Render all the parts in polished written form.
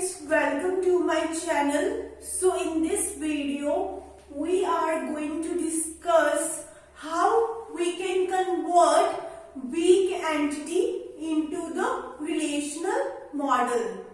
friends, welcome to my channel. So in this video we are going to discuss how we can convert weak entity into the relational model.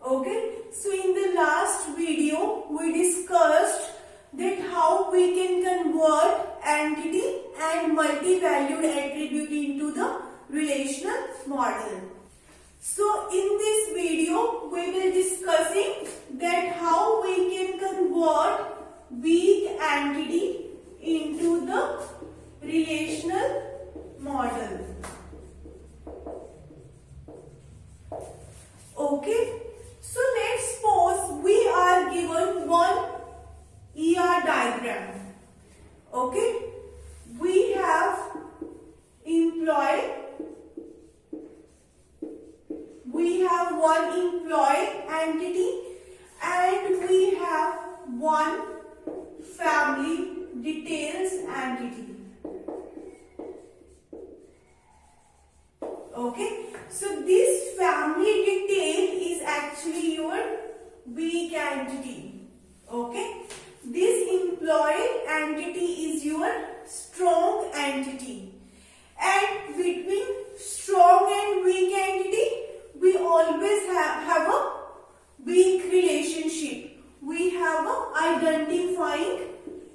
Okay, so in the last video we discussed that how we can convert entity and multi-valued attribute into the relational model. So in this video we will discussing that how we can convert weak entity into the relational model. Okay, so let's suppose we are given one ER diagram. Okay, we have employee. We have one employee entity and we have one family details entity. Okay, so this family detail is actually your weak entity. Okay, this employee entity is your strong entity, and between strong and weak entity we always have a weak relationship. We have a identifying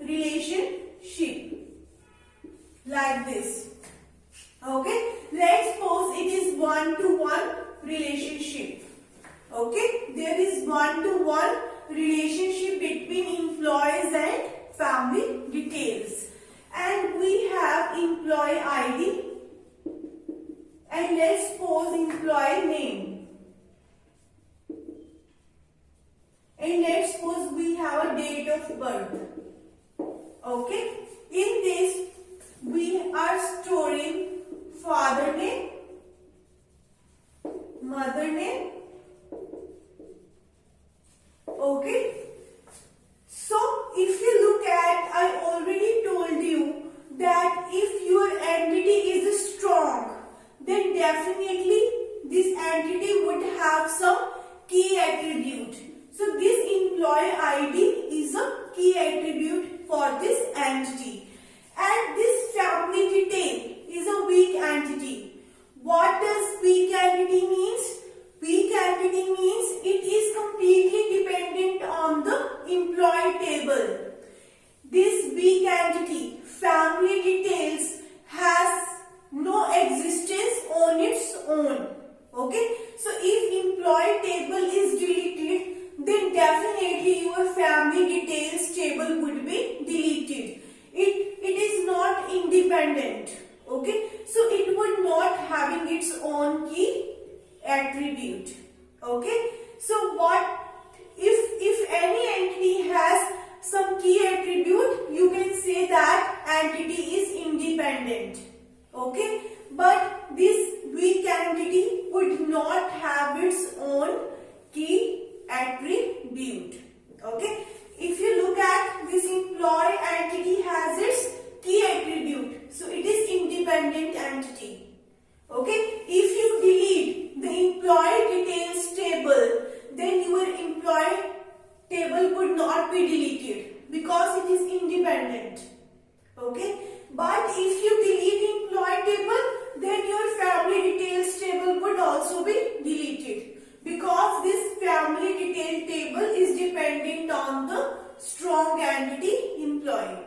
relationship like this. Okay, let's suppose it is one-to-one relationship. Okay, there is one-to-one relationship between employees and family details, and we have employee ID. And let's suppose employee name. And let's suppose we have a date of birth. Okay. In this we are storing father name, mother name. Okay. So if you look at, I already told you that if your entity is strong, then definitely this entity would have some key attribute. So this employee ID is a key attribute for this entity. And this family detail is a weak entity. What does weak entity means? Weak entity means it is completely dependent on the employee table. This weak entity, family details, has no existence on its own. Okay, so if employee table is deleted, then definitely your family details table would be deleted. It is not independent. Okay, so it would not having its own key attribute. Okay, so what if any entity has some key attribute, you can say that entity is independent. Okay, but this weak entity would not have its own key attribute. Okay, if you look at this employee entity has its key attribute, so it is independent entity. Okay, if you delete the employee details table, then your employee table would not be deleted because it is independent. Okay, but if you delete employee table, then your family details table would also be deleted because this family detail table is dependent on the strong entity employee.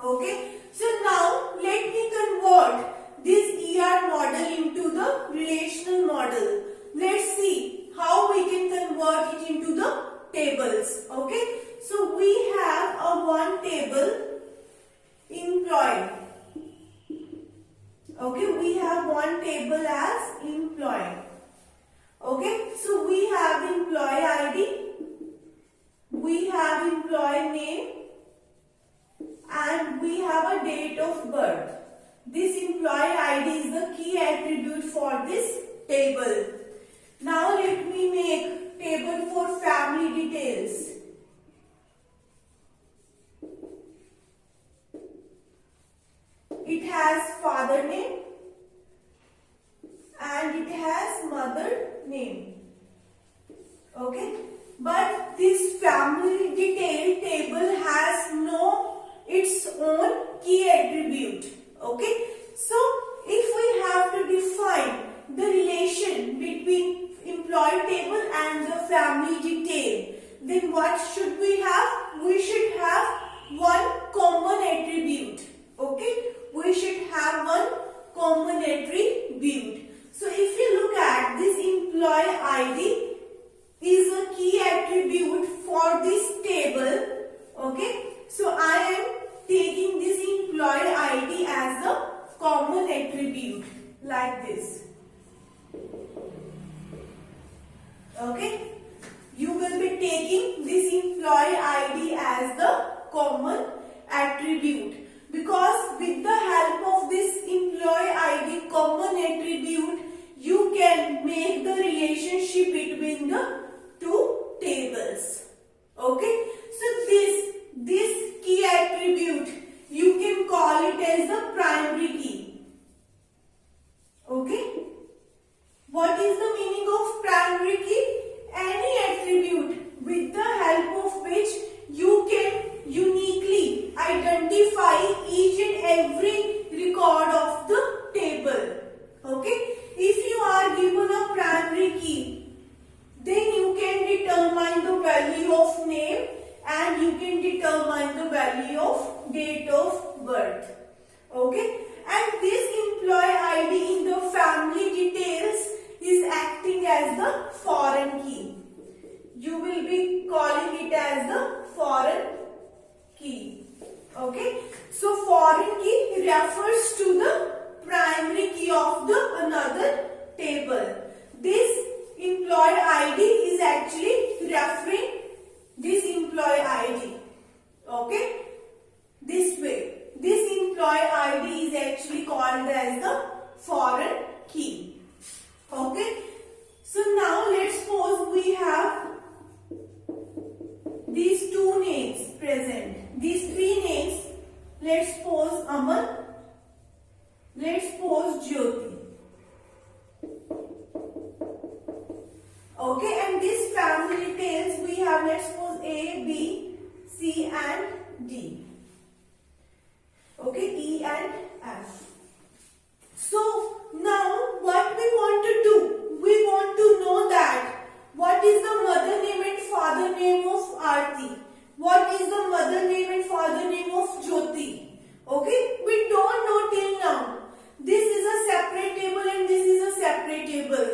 Okay, so now let me convert this ER model into the relational model. Let's see how we can convert it into the tables. Okay, so we have a one table employee. Okay, we have one table as employee. Okay, so we have employee ID, we have employee name, and we have a date of birth. This employee ID is the key attribute for this table. Okay, but this family detail table has no its own key attribute. Okay, so if we have to define the relation between employee table and the family detail, then what should we have? We should have one common attribute. Okay, we should have one common attribute. So if you look at this employee ID is a key attribute for this table. Okay, so I am taking this employee ID as a common attribute like this. Okay, you will be taking this employee ID as the common attribute, because with the help of this employee ID common attribute, you can make the relationship between the two tables. Okay, so this key attribute, you can call it as the primary key. Okay, what is the meaning of primary key? Any attribute with the help of which you can uniquely identify each and every record of the table. Okay, if you are given a primary key, then you can determine the value of name and you can determine the value of date of birth. Okay, and this employee ID in the family details is acting as the foreign key. You will be calling it as the foreign key. Okay, so foreign key refers to the primary key of the another table. This employee ID is actually referring this employee ID. Okay, this way. This employee ID is actually called as the foreign key. Okay, so now let's suppose we have these two names present. These three names. Let's suppose Aman. Let's suppose Jyoti. Okay, and this family details we have, let's suppose A, B, C and D. Okay, E and F. So now what we want to do? We want to know that what is the mother name and father name of Aarti? What is the mother name and father name of Jyoti? Okay, we don't know till now. This is a separate table and this is a separate table.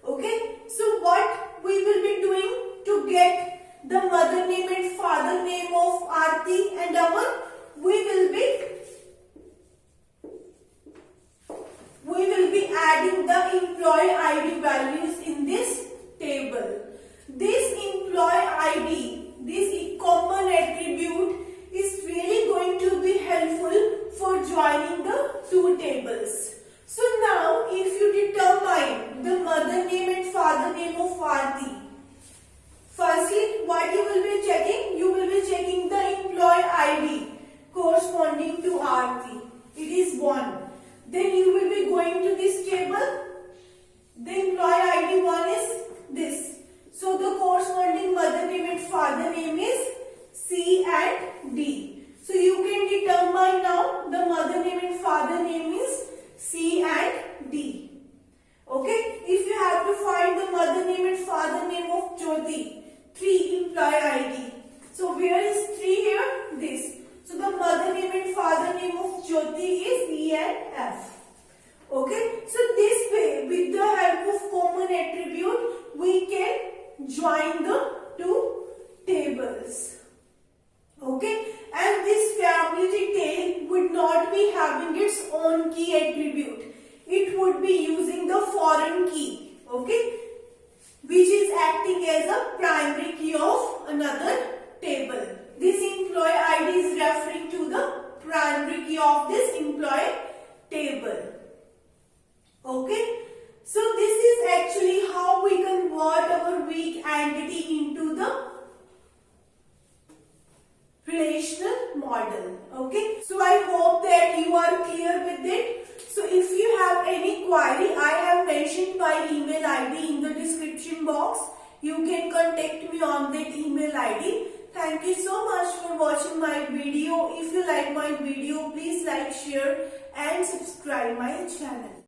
Okay, so what we will be doing to get the mother name and father name of Aarti and Aman? We will be adding the employee ID values in this table. This employee ID, this common attribute is really going to be helpful for joining the two tables. So now if you determine the mother name and father name of Aarti, firstly what you will be checking? You will be checking the employee ID corresponding to Aarti. It is 1. Then you will be going to this table. The employee ID 1 is this. So the corresponding mother name and father name is C and D. So you can determine now the mother name and father name is C and D. Okay, if you have to find the mother name and father name of Jyoti, 3 employee ID. So where is 3 here? This. So the mother name and father name of Jyoti is E and F. Okay, so this way with the help of common attribute we can join the two tables. Okay, and this family detail would not be having its own key attribute. It would be using the foreign key. Okay, which is acting as a primary key of another table. This employee ID is referring to the primary key of this employee table. Okay, so this is actually how we convert our weak entity into the relational model. Okay, so I hope that you are clear with it. So if you have any query, I have mentioned my email ID in the description box. you can contact me on that email ID. Thank you so much for watching my video. If you like my video, please like, share and subscribe my channel.